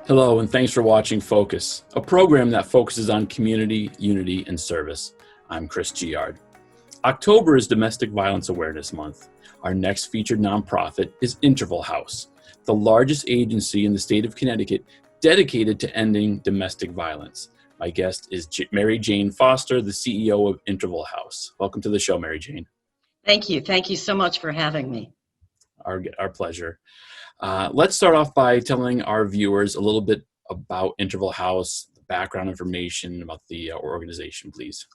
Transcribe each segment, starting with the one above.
Hello, and thanks for watching Focus, a program that focuses on community, unity, and service. I'm Chris Giard. October is Domestic Violence Awareness Month. Our next featured nonprofit is Interval House, the largest agency in the state of Connecticut dedicated to ending domestic violence. My guest is Mary Jane Foster, the CEO of Interval House. Welcome to the show, Mary Jane. Thank you. Thank you so much for having me. Our pleasure. Let's start off by telling our viewers a little bit about Interval House, background information about the organization, please.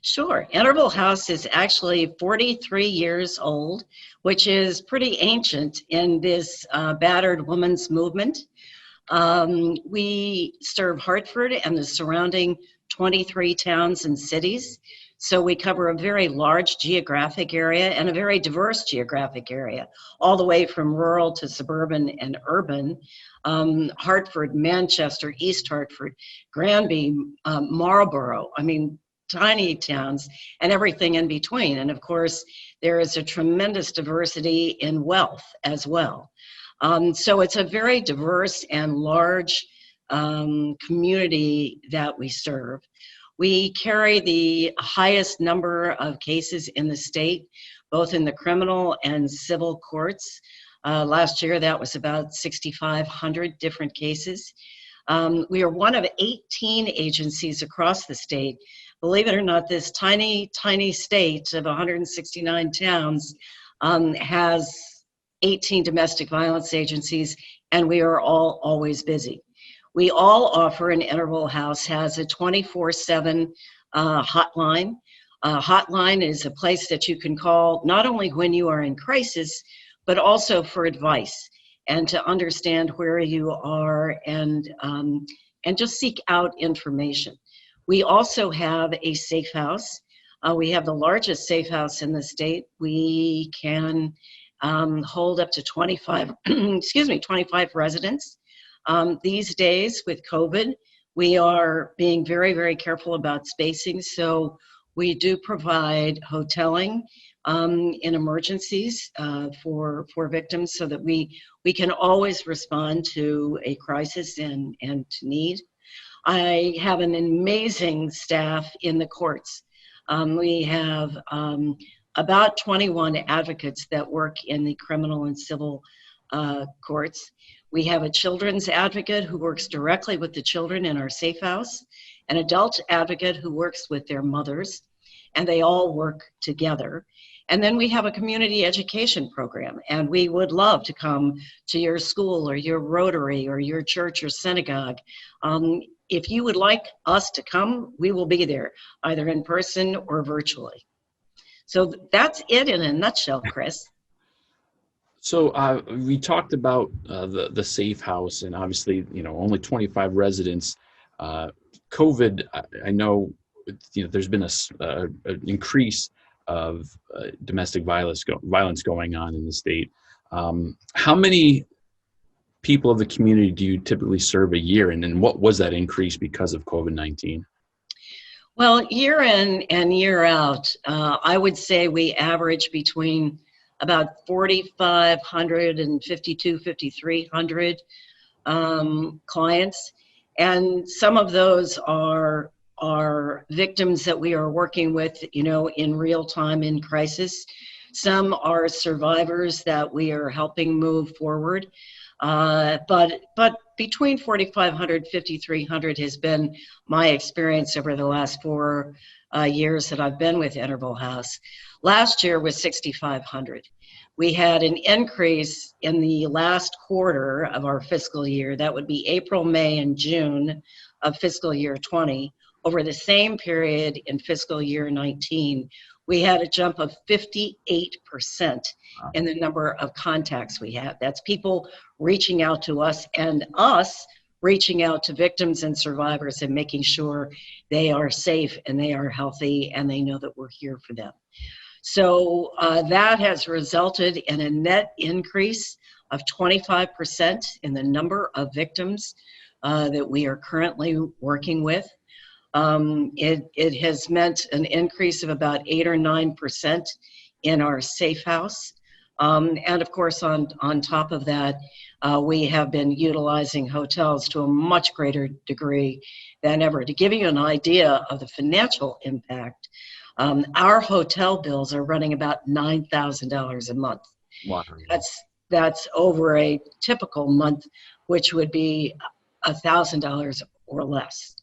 Sure. Interval House is actually 43 years old, which is pretty ancient in this battered women's movement. We serve Hartford and the surrounding 23 towns and cities. So we cover a very large geographic area and a very diverse geographic area, all the way from rural to suburban and urban. Hartford, Manchester, East Hartford, Granby, Marlborough, tiny towns and everything in between. And of course, there is a tremendous diversity in wealth as well. So it's a very diverse and large community that we serve. We carry the highest number of cases in the state, both in the criminal and civil courts. Last year, that was about 6,500 different cases. We are one of 18 agencies across the state. Believe it or not, this tiny, tiny state of 169 towns has 18 domestic violence agencies, and we are all always busy. We all offer, an Interval House has a 24/7 hotline. Hotline is a place that you can call not only when you are in crisis, but also for advice and to understand where you are and just seek out information. We also have a safe house. We have the largest safe house in the state. We can hold up to 25 residents. These days with COVID, we are being very, very careful about spacing. So we do provide hoteling in emergencies for victims so that we can always respond to a crisis and to need. I have an amazing staff in the courts. We have about 21 advocates that work in the criminal and civil courts. We have a children's advocate who works directly with the children in our safe house, an adult advocate who works with their mothers, and they all work together. And then we have a community education program, and we would love to come to your school or your Rotary or your church or synagogue. If you would like us to come, we will be there, either in person or virtually. So that's it in a nutshell, Chris. So we talked about the safe house, and obviously, only 25 residents. COVID, I know, there's been an increase of domestic violence going on in the state. How many people of the community do you typically serve a year, and then what was that increase because of COVID-19? Well, year in and year out, I would say we average between about 4,500 and 5,300 clients. And some of those are victims that we are working with, in real time in crisis. Some are survivors that we are helping move forward. But between 4,500, 5,300 has been my experience over the last 4 years that I've been with Interval House. Last year was 6,500. We had an increase in the last quarter of our fiscal year. That would be April, May, and June of fiscal year 20. Over the same period in fiscal year 19, we had a jump of 58% in the number of contacts we had. That's people reaching out to us and us reaching out to victims and survivors and making sure they are safe and they are healthy and they know that we're here for them. So that has resulted in a net increase of 25% in the number of victims that we are currently working with. It has meant an increase of about 8 or 9% in our safe house. And of course, on top of that, we have been utilizing hotels to a much greater degree than ever. To give you an idea of the financial impact, our hotel bills are running about $9,000 a month. Wow. That's over a typical month, which would be $1,000 or less.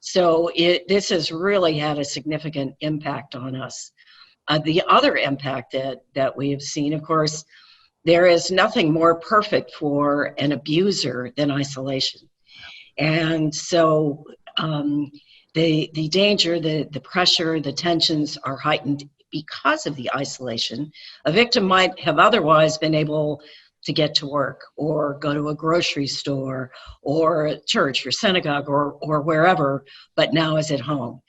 So this has really had a significant impact on us. The other impact that we have seen, of course, there is nothing more perfect for an abuser than isolation. And so the danger, the pressure, the tensions are heightened because of the isolation. A victim might have otherwise been able to get to work or go to a grocery store or church or synagogue or wherever, but now is at home.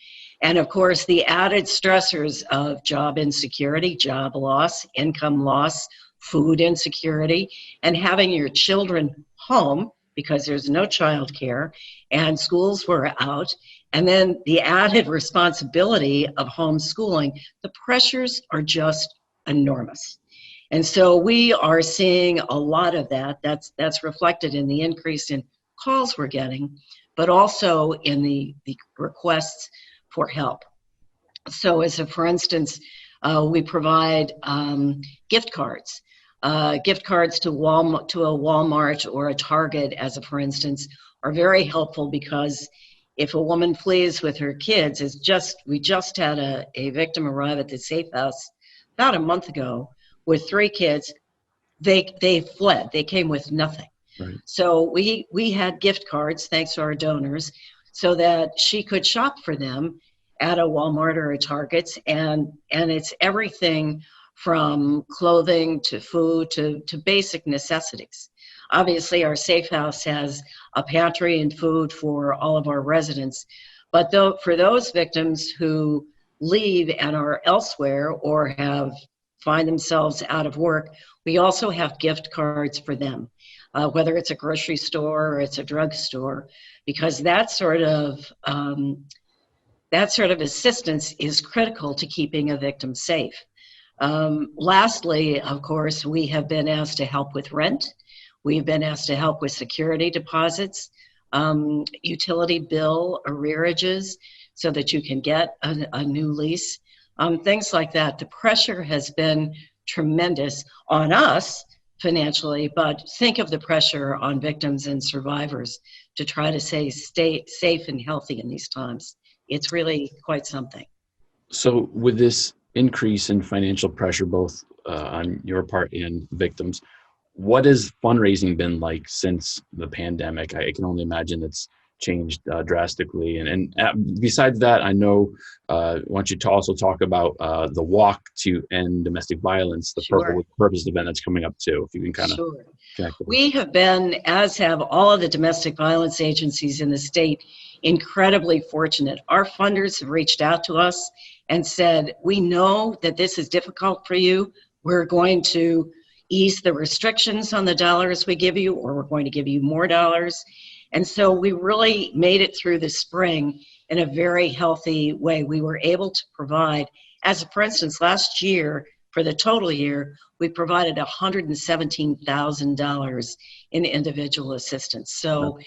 And of course, the added stressors of job insecurity, job loss, income loss, food insecurity, and having your children home because there's no childcare and schools were out, and then the added responsibility of homeschooling, the pressures are just enormous. And so we are seeing a lot of that. That's reflected in the increase in calls we're getting, but also in the requests for help. So for instance, we provide gift cards. Gift cards to a Walmart or a Target, as for instance, are very helpful because if a woman flees with her kids, we just had a victim arrive at the safe house about a month ago with 3 kids. They fled. They came with nothing. Right. So we had gift cards, thanks to our donors, so that she could shop for them at a Walmart or a Target's, and it's everything from clothing to food to basic necessities. Obviously, our safe house has a pantry and food for all of our residents, but for those victims who leave and are elsewhere or find themselves out of work, we also have gift cards for them, whether it's a grocery store or it's a drugstore, because that sort of assistance is critical to keeping a victim safe. Lastly, of course, we have been asked to help with rent. We've been asked to help with security deposits, utility bill arrearages, so that you can get a new lease, things like that. The pressure has been tremendous on us financially, but think of the pressure on victims and survivors to try to stay safe and healthy in these times. It's really quite something. So with this increase in financial pressure, both on your part and victims, what has fundraising been like since the pandemic? I can only imagine it's changed drastically. And besides that, I know I want you to also talk about the Walk to End Domestic Violence, the Sure. Purple with Purpose event that's coming up too, if you can kind of Sure. connect with We have been, as have all of the domestic violence agencies in the state, incredibly fortunate. Our funders have reached out to us and said, we know that this is difficult for you. We're going to ease the restrictions on the dollars we give you, or we're going to give you more dollars. And so we really made it through the spring in a very healthy way. We were able to provide, as for instance, last year, for the total year, we provided $117,000 in individual assistance. So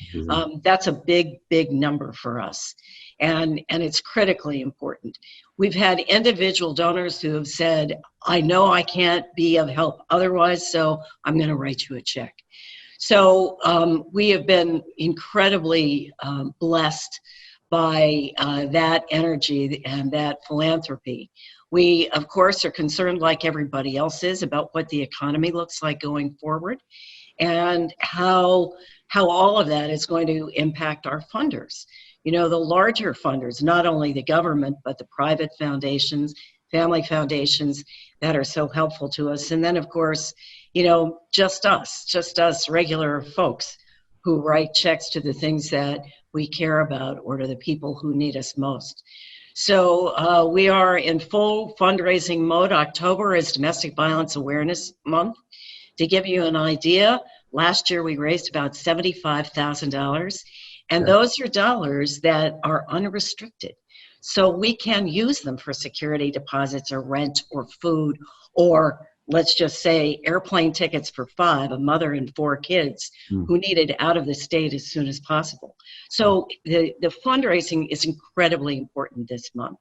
that's a big, big number for us. And it's critically important. We've had individual donors who have said, I know I can't be of help otherwise, so I'm going to write you a check. So we have been incredibly blessed by that energy and that philanthropy. We, of course, are concerned, like everybody else is, about what the economy looks like going forward and how all of that is going to impact our funders. You know, the larger funders, not only the government, but the private foundations, family foundations that are so helpful to us. And then, of course, you know, just us regular folks who write checks to the things that we care about or to the people who need us most. So we are in full fundraising mode. October is Domestic Violence Awareness Month. To give you an idea, last year we raised about $75,000, and those are dollars that are unrestricted. So we can use them for security deposits or rent or food or let's just say, airplane tickets for 5, a mother and 4 kids Mm. who needed out of the state as soon as possible. So the fundraising is incredibly important this month.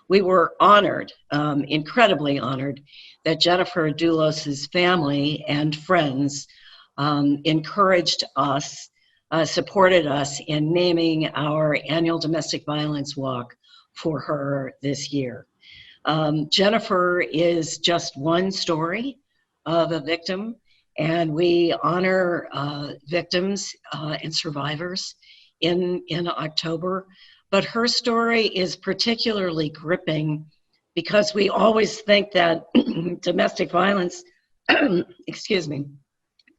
We were honored, incredibly honored, that Jennifer Doulos' family and friends encouraged us, supported us in naming our annual domestic violence walk for her this year. Jennifer is just one story of a victim, and we honor victims and survivors in October. But her story is particularly gripping because we always think that domestic violence, excuse me,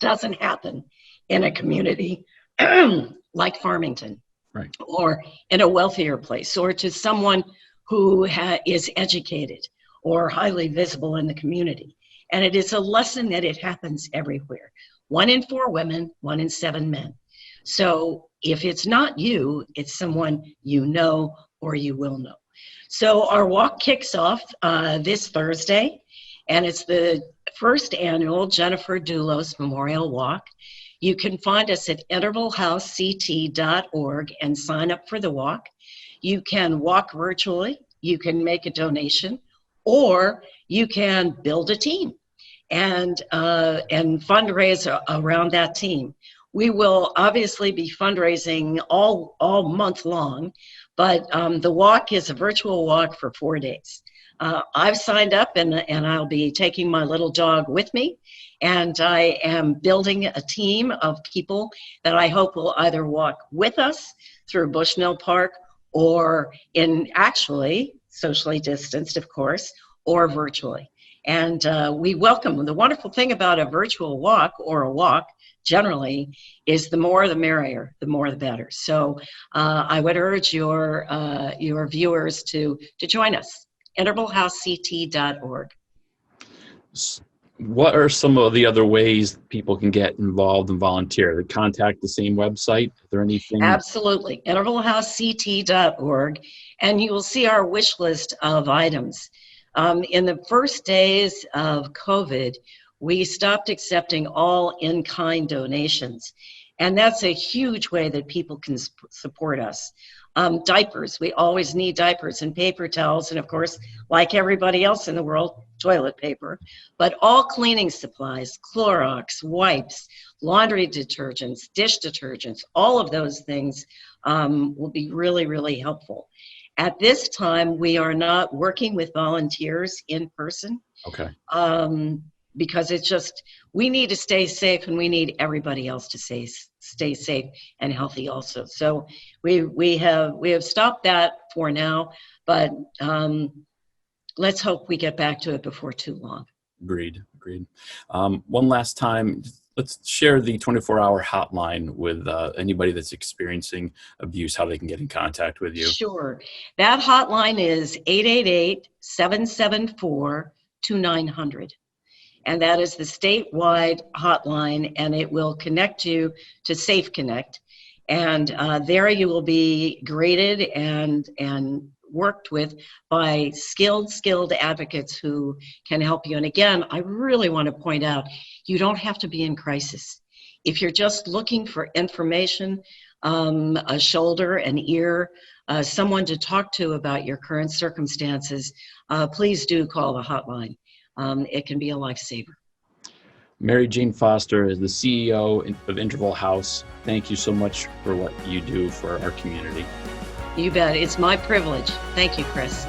doesn't happen in a community like Farmington, Right. or in a wealthier place, or to someone who is educated or highly visible in the community. And it is a lesson that it happens everywhere. 1 in 4 women, 1 in 7 men. So if it's not you, it's someone you know or you will know. So our walk kicks off this Thursday, and it's the first annual Jennifer Doulos Memorial Walk. You can find us at intervalhousect.org and sign up for the walk. You can walk virtually, you can make a donation, or you can build a team and fundraise around that team. We will obviously be fundraising all month long, but the walk is a virtual walk for 4 days. I've signed up, and I'll be taking my little dog with me, and I am building a team of people that I hope will either walk with us through Bushnell Park, or in actually socially distanced, of course, or virtually. And we welcome, the wonderful thing about a virtual walk, or a walk generally, is the more the merrier, the more the better. So I would urge your viewers to join us, intervalhousect.org. What are some of the other ways people can get involved and volunteer? They contact the same website? Is there anything? Absolutely, intervalhousect.org, and you will see our wish list of items. In the first days of COVID, we stopped accepting all in-kind donations, and that's a huge way that people can support us. Diapers, we always need diapers, and paper towels, and of course, like everybody else in the world, toilet paper, but all cleaning supplies, Clorox, wipes, laundry detergents, dish detergents, all of those things will be really, really helpful. At this time, we are not working with volunteers in person. Okay. Because it's just, we need to stay safe, and we need everybody else to stay safe and healthy also. So we have stopped that for now, but let's hope we get back to it before too long. Agreed. One last time, let's share the 24-hour hotline with anybody that's experiencing abuse, how they can get in contact with you. Sure. That hotline is 888-774-2900. And that is the statewide hotline, and it will connect you to Safe Connect. And there you will be graded and worked with by skilled advocates who can help you. And again, I really want to point out, you don't have to be in crisis. If you're just looking for information, a shoulder, an ear, someone to talk to about your current circumstances, please do call the hotline. It can be a lifesaver. Mary Jane Foster is the CEO of Interval House. Thank you so much for what you do for our community. You bet. It's my privilege. Thank you, Chris.